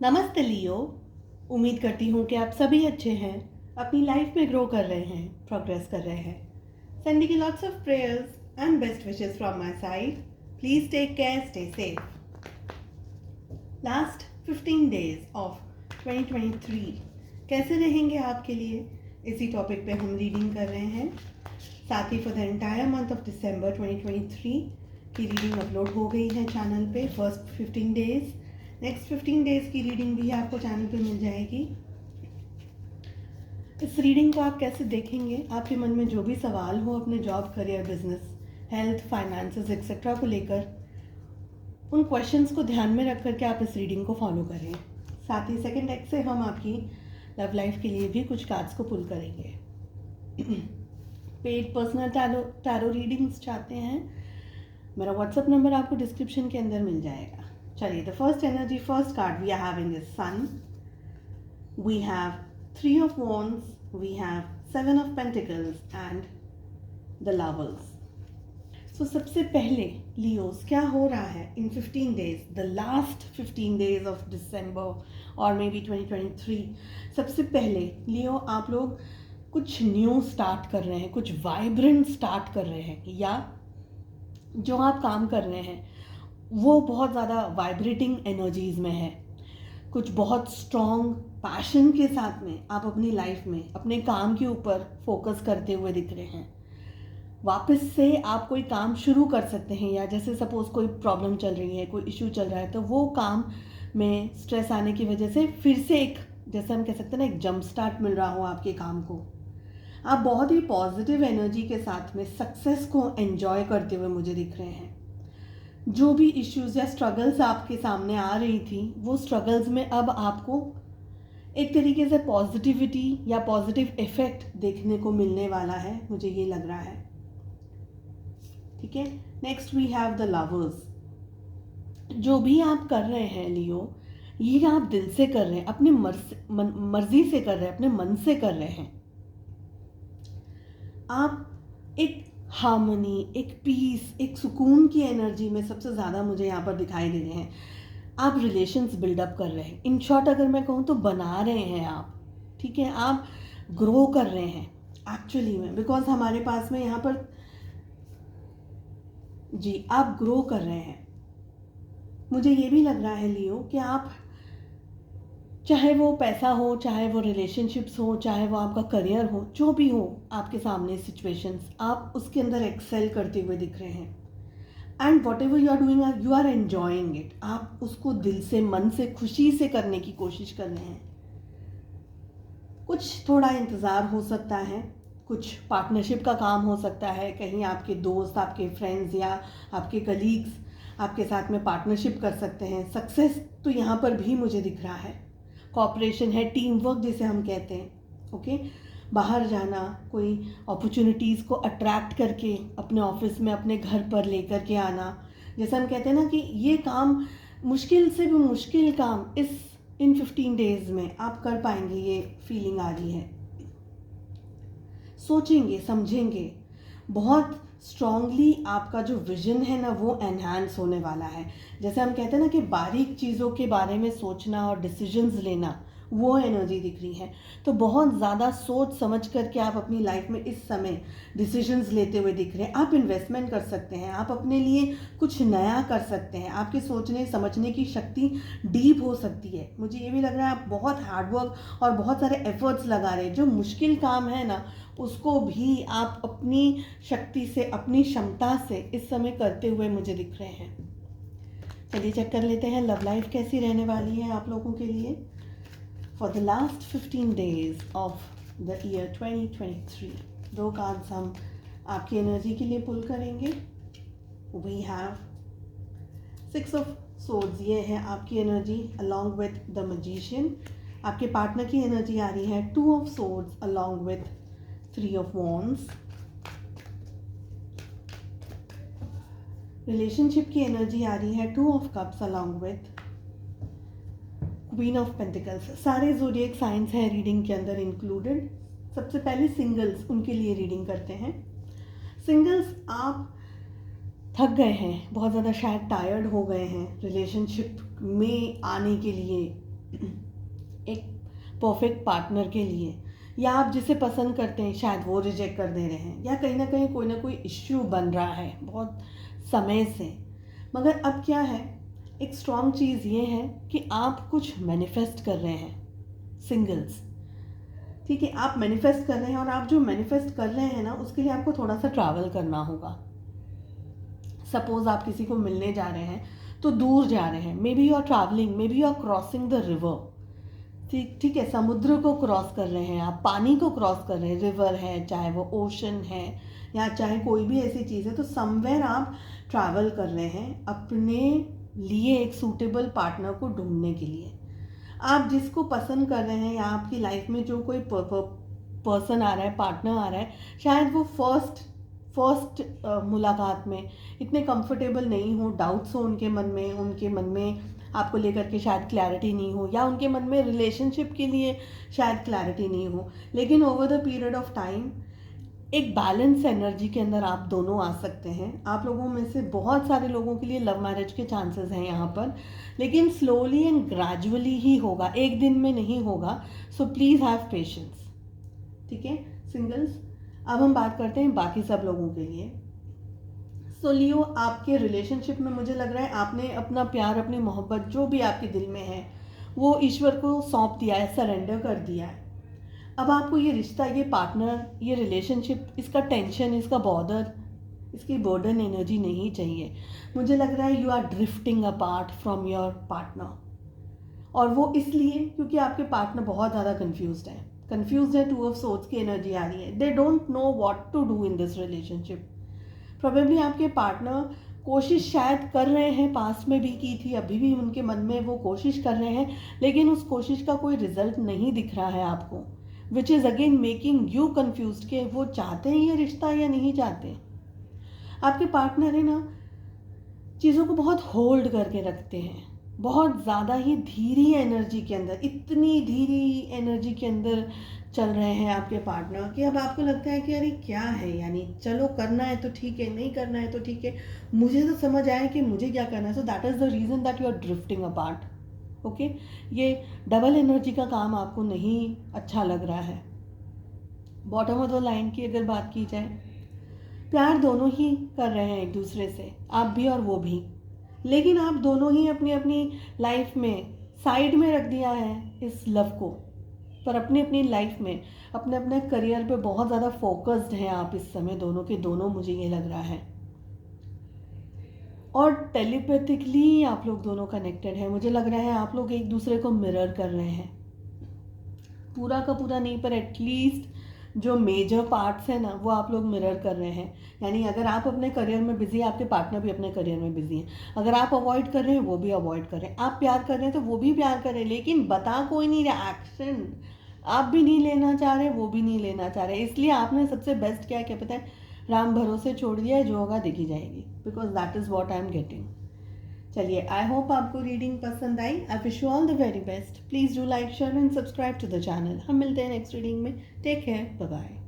नमस्ते लियो। उम्मीद करती हूँ कि आप सभी अच्छे हैं, अपनी लाइफ में ग्रो कर रहे हैं, प्रोग्रेस कर रहे हैं। Sending lots of prayers and best wishes from my side. Please take care, stay safe. Last 15 days of 2023 कैसे रहेंगे आपके लिए, इसी टॉपिक पे हम रीडिंग कर रहे हैं। साथ ही for the entire month of December 2023 की रीडिंग अपलोड हो गई है चैनल पे। फर्स्ट 15 डेज, नेक्स्ट 15 डेज की रीडिंग भी आपको चैनल पे मिल जाएगी। इस रीडिंग को आप कैसे देखेंगे, आपके मन में जो भी सवाल हो अपने job, career, business, health, finances etcetera को लेकर, उन क्वेश्चंस को ध्यान में रख करके आप इस रीडिंग को फॉलो करें। साथ ही सेकंड डेक से हम आपकी लव लाइफ के लिए भी कुछ कार्ड्स को पुल करेंगे। पेड पर्सनल टैरो रीडिंग्स चाहते हैं, मेरा व्हाट्सएप नंबर आपको डिस्क्रिप्शन के अंदर मिल जाएगा। चलिए, the first energy, first card we are having is sun, we have 3 of wands, we have 7 of pentacles and the lovers. So सबसे पहले लियोस क्या हो रहा है इन 15 days, the last 15 days of December और मे बी 2023। सबसे पहले लियो, आप लोग कुछ न्यू स्टार्ट कर रहे हैं, कुछ वाइब्रेंट स्टार्ट कर रहे हैं, या जो आप काम कर रहे हैं वो बहुत ज़्यादा वाइब्रेटिंग एनर्जीज़ में है। कुछ बहुत स्ट्रॉन्ग पैशन के साथ में आप अपनी लाइफ में अपने काम के ऊपर फोकस करते हुए दिख रहे हैं। वापस से आप कोई काम शुरू कर सकते हैं, या जैसे सपोज कोई प्रॉब्लम चल रही है, कोई इशू चल रहा है, तो वो काम में स्ट्रेस आने की वजह से फिर से एक, जैसे हम कह सकते हैं ना, एक जंप स्टार्ट मिल रहा हो आपके काम को। आप बहुत ही पॉजिटिव एनर्जी के साथ में सक्सेस को एंजॉय करते हुए मुझे दिख रहे हैं। जो भी इश्यूज या स्ट्रगल्स आपके सामने आ रही थी, वो स्ट्रगल्स में अब आपको एक तरीके से पॉजिटिविटी या पॉजिटिव इफेक्ट देखने को मिलने वाला है, मुझे ये लग रहा है। ठीक है, next we have the lovers. जो भी आप कर रहे हैं लियो, ये आप दिल से कर रहे हैं, अपनी मर्जी से कर रहे हैं, अपने मन से कर रहे हैं। आप एक हार्मनी, एक पीस, एक सुकून की एनर्जी में सबसे ज़्यादा मुझे यहाँ पर दिखाई दे रहे हैं। आप रिलेशंस बिल्डअप कर रहे हैं, इन शॉर्ट अगर मैं कहूँ तो बना रहे हैं आप। ठीक है, आप ग्रो कर रहे हैं एक्चुअली में, बिकॉज हमारे पास में यहाँ पर जी आप ग्रो कर रहे हैं। मुझे ये भी लग रहा है लियो कि आप, चाहे वो पैसा हो, चाहे वो रिलेशनशिप्स हो, चाहे वो आपका करियर हो, जो भी हो आपके सामने सिचुएशंस, आप उसके अंदर एक्सेल करते हुए दिख रहे हैं। And whatever you are doing, you are enjoying it. आप उसको दिल से, मन से, खुशी से करने की कोशिश कर रहे हैं। कुछ थोड़ा इंतज़ार हो सकता है, कुछ पार्टनरशिप का काम हो सकता है, कहीं आपके दोस्त, आपके फ्रेंड्स या आपके कलीग्स आपके साथ में पार्टनरशिप कर सकते हैं। सक्सेस तो यहाँ पर भी मुझे दिख रहा है, कॉपरेशन है, टीम वर्क जिसे हम कहते हैं। ओके, बाहर जाना, कोई अपॉर्चुनिटीज़ को अट्रैक्ट करके अपने ऑफिस में, अपने घर पर लेकर के आना। जैसे हम कहते हैं ना कि ये काम, मुश्किल से भी मुश्किल काम इन 15 डेज में आप कर पाएंगे, ये फीलिंग आ रही है। सोचेंगे, समझेंगे, बहुत स्ट्रांगली आपका जो विजन है ना वो एनहांस होने वाला है। जैसे हम कहते हैं ना कि बारीक चीज़ों के बारे में सोचना और डिसीजंस लेना, वो एनर्जी दिख रही है। तो बहुत ज़्यादा सोच समझ करके आप अपनी लाइफ में इस समय डिसीजंस लेते हुए दिख रहे हैं। आप इन्वेस्टमेंट कर सकते हैं, आप अपने लिए कुछ नया कर सकते हैं, आपके सोचने समझने की शक्ति डीप हो सकती है। मुझे ये भी लग रहा है आप बहुत हार्डवर्क और बहुत सारे एफर्ट्स लगा रहे हैं। जो मुश्किल काम है ना, उसको भी आप अपनी शक्ति से, अपनी क्षमता से इस समय करते हुए मुझे दिख रहे हैं। चलिए चेक कर लेते हैं लव लाइफ कैसी रहने वाली है आप लोगों के लिए for the last 15 days of the year 2023। 2 cards हम आपकी एनर्जी के लिए पुल करेंगे। वी हैव 6 ऑफ सोर्ड्स, ये है आपकी energy along with the magician. आपके पार्टनर की एनर्जी आ रही है 2 of swords along with 3 of wands। Relationship की एनर्जी आ रही है 2 of cups along with queen of pentacles. सारे ज़ोडिएक साइंस हैं रीडिंग के अंदर इंक्लूडेड। सबसे पहले सिंगल्स, उनके लिए रीडिंग करते हैं। सिंगल्स, आप थक गए हैं, बहुत ज़्यादा शायद टायर्ड हो गए हैं रिलेशनशिप में आने के लिए, एक परफेक्ट पार्टनर के लिए, या आप जिसे पसंद करते हैं शायद वो रिजेक्ट कर दे रहे हैं, या कहीं ना कोई इश्यू बन रहा है बहुत समय से। मगर अब क्या है, एक स्ट्रॉन्ग चीज़ ये है कि आप कुछ मैनिफेस्ट कर रहे हैं सिंगल्स, ठीक है, आप मैनिफेस्ट कर रहे हैं, और आप जो मैनिफेस्ट कर रहे हैं ना उसके लिए आपको थोड़ा सा ट्रैवल करना होगा। सपोज आप किसी को मिलने जा रहे हैं तो दूर जा रहे हैं, maybe you are travelling, maybe you are crossing the river, ठीक है, समुद्र को क्रॉस कर रहे हैं आप, पानी को क्रॉस कर रहे हैं, रिवर है चाहे वो ओशन है या चाहे कोई भी ऐसी चीज़ है, तो समवेयर आप ट्रैवल कर रहे हैं अपने लिए एक सूटेबल पार्टनर को ढूंढने के लिए। आप जिसको पसंद कर रहे हैं या आपकी लाइफ में जो कोई पर्सन आ रहा है, पार्टनर आ रहा है, शायद वो फर्स्ट मुलाकात में इतने कंफर्टेबल नहीं हो, डाउट्स हो उनके मन में आपको लेकर के शायद क्लैरिटी नहीं हो, या उनके मन में रिलेशनशिप के लिए शायद क्लैरिटी नहीं हो, लेकिन over the period of time एक बैलेंस एनर्जी के अंदर आप दोनों आ सकते हैं। आप लोगों में से बहुत सारे लोगों के लिए लव मैरिज के चांसेस हैं यहाँ पर, लेकिन स्लोली एंड ग्रेजुअली ही होगा, एक दिन में नहीं होगा। सो प्लीज़ हैव पेशेंस, ठीक है सिंगल्स। अब हम बात करते हैं बाकी सब लोगों के लिए। सो लियो, आपके रिलेशनशिप में मुझे लग रहा है आपने अपना प्यार, अपनी मोहब्बत जो भी आपके दिल में है वो ईश्वर को सौंप दिया है, सरेंडर कर दिया है। अब आपको ये रिश्ता, ये पार्टनर, ये रिलेशनशिप, इसका टेंशन, इसका बॉर्डर, इसकी बर्डन एनर्जी नहीं चाहिए। मुझे लग रहा है you are drifting apart from your partner, और वो इसलिए क्योंकि आपके पार्टनर बहुत ज़्यादा कन्फ्यूज्ड है, टू ऑफ सोर्ड्स की एनर्जी आ रही है। They don't know what to do in this relationship. Probably आपके पार्टनर कोशिश शायद कर रहे हैं, पास्ट में भी की थी, अभी भी उनके मन में वो कोशिश कर रहे हैं, लेकिन उस कोशिश का कोई रिजल्ट नहीं दिख रहा है आपको, which is again making you confuse कि वो चाहते हैं ये रिश्ता या नहीं चाहते। आपके पार्टनर है ना, चीज़ों को बहुत होल्ड करके रखते हैं, बहुत ज़्यादा ही धीरी एनर्जी के अंदर, इतनी धीरी एनर्जी के अंदर चल रहे हैं आपके पार्टनर कि अब आपको लगता है कि अरे क्या है, यानी चलो करना है तो ठीक है, नहीं करना है तो ठीक है, मुझे तो समझ आया कि मुझे क्या करना है। So that is the reason that you are drifting apart. Okay, ये डबल एनर्जी का काम आपको नहीं अच्छा लग रहा है। बॉटम ऑफ द लाइन की अगर बात की जाए, प्यार दोनों ही कर रहे हैं एक दूसरे से, आप भी और वो भी, लेकिन आप दोनों ही अपनी अपनी लाइफ में साइड में रख दिया है इस लव को, पर अपनी अपनी लाइफ में अपने अपने करियर पे बहुत ज़्यादा फोकस्ड हैं आप इस समय, दोनों के दोनों, मुझे ये लग रहा है। और टेलीपैथिकली आप लोग दोनों कनेक्टेड हैं, मुझे लग रहा है आप लोग एक दूसरे को मिरर कर रहे हैं, पूरा का पूरा नहीं पर एटलीस्ट जो मेजर पार्ट्स हैं ना वो आप लोग मिरर कर रहे हैं। यानी अगर आप अपने करियर में बिजी हैं, आपके पार्टनर भी अपने करियर में बिजी हैं। अगर आप अवॉइड कर रहे हैं वो भी अवॉइड कर रहे हैं, आप प्यार कर रहे हैं तो वो भी प्यार कर रहे हैं, लेकिन बता कोई नहीं रहा, एक्शन आप भी नहीं लेना चाह रहे, वो भी नहीं लेना चाह रहे। इसलिए आपने सबसे बेस्ट क्या पता है, राम भरोसे छोड़ दिया है, जो होगा देखी जाएगी, because that is what I am getting. चलिए, आई होप आपको रीडिंग पसंद आई। I wish you all the very best. Please do like, share and subscribe to the channel. हम मिलते हैं नेक्स्ट रीडिंग में। Take care, bye bye.